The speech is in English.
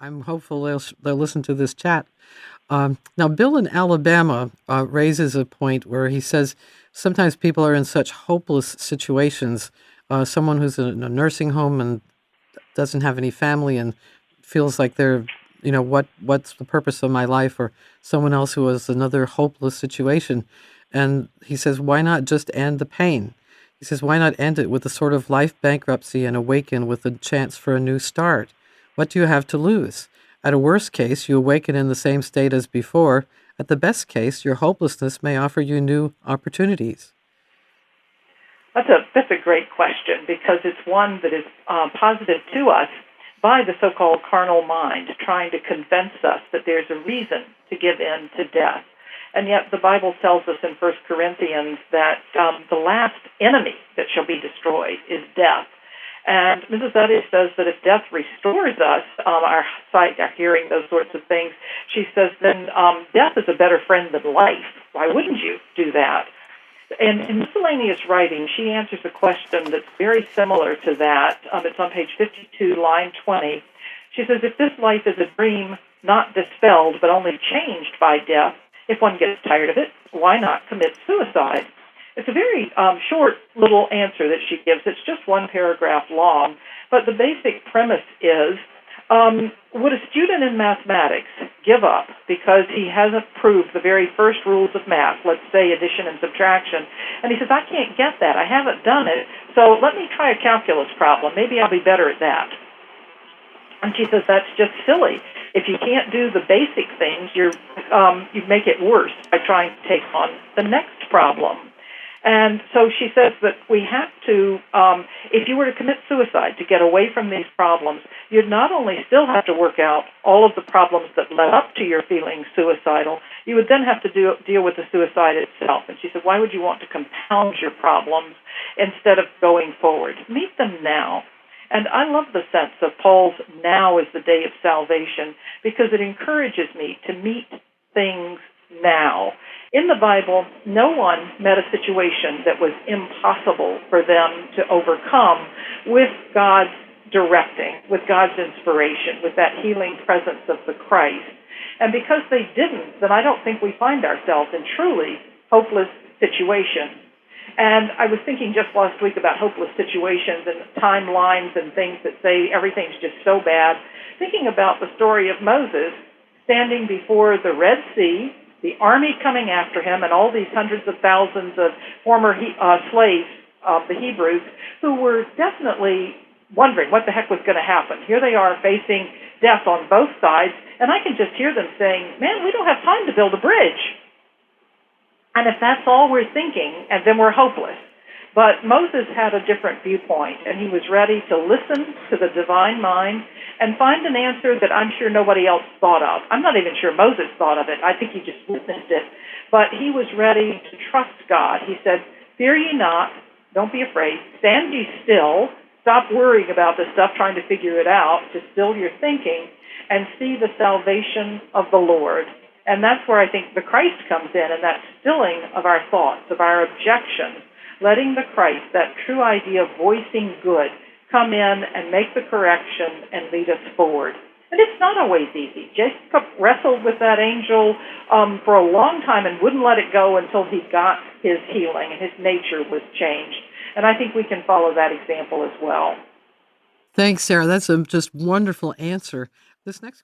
I'm hopeful they'll listen to this chat. Now, Bill in Alabama raises a point where he says sometimes people are in such hopeless situations. Someone who's in a nursing home and doesn't have any family and feels like they're, what's the purpose of my life? Or someone else who has another hopeless situation. And he says, why not just end the pain? He says, why not end it with a sort of life bankruptcy and awaken with a chance for a new start? What do you have to lose? At a worst case, you awaken in the same state as before. At the best case, your hopelessness may offer you new opportunities. That's a great question because it's one that is posited to us by the so-called carnal mind, trying to convince us that there's a reason to give in to death. And yet the Bible tells us in 1 Corinthians that the last enemy that shall be destroyed is death. And Mrs. Uddy says that if death restores us, our sight, our hearing, those sorts of things, she says then death is a better friend than life. Why wouldn't you do that? And in miscellaneous writing, she answers a question that's very similar to that. It's on page 52, line 20. She says, if this life is a dream not dispelled but only changed by death, if one gets tired of it, why not commit suicide? It's a very short little answer that she gives. It's just one paragraph long. But the basic premise is, would a student in mathematics give up because he hasn't proved the very first rules of math, let's say addition and subtraction, and he says, I can't get that, I haven't done it, so let me try a calculus problem, maybe I'll be better at that. And she says, that's just silly. If you can't do the basic things, you make it worse by trying to take on the next problem. And so she says that we have to, if you were to commit suicide to get away from these problems, you'd not only still have to work out all of the problems that led up to your feeling suicidal, you would then have to deal with the suicide itself. And she said, why would you want to compound your problems instead of going forward? Meet them now. And I love the sense of Paul's now is the day of salvation because it encourages me to meet things now. In the Bible, no one met a situation that was impossible for them to overcome with God's directing, with God's inspiration, with that healing presence of the Christ. And because they didn't, then I don't think we find ourselves in truly hopeless situations. And I was thinking just last week about hopeless situations and timelines and things that say everything's just so bad, thinking about the story of Moses standing before the Red Sea, the army coming after him, and all these hundreds of thousands of former slaves of the Hebrews who were definitely wondering what the heck was going to happen. Here they are facing death on both sides, and I can just hear them saying, man, we don't have time to build a bridge. And if that's all we're thinking, and then we're hopeless. But Moses had a different viewpoint, and he was ready to listen to the divine mind and find an answer that I'm sure nobody else thought of. I'm not even sure Moses thought of it. I think he just witnessed it. But he was ready to trust God. He said, fear ye not, don't be afraid, stand ye still, stop worrying about this stuff, trying to figure it out, just still your thinking, and see the salvation of the Lord. And that's where I think the Christ comes in, and that stilling of our thoughts, of our objections, letting the Christ, that true idea of voicing good, come in and make the correction and lead us forward. And it's not always easy. Jacob wrestled with that angel for a long time and wouldn't let it go until he got his healing and his nature was changed. And I think we can follow that example as well. Thanks, Sarah. That's a just wonderful answer. This next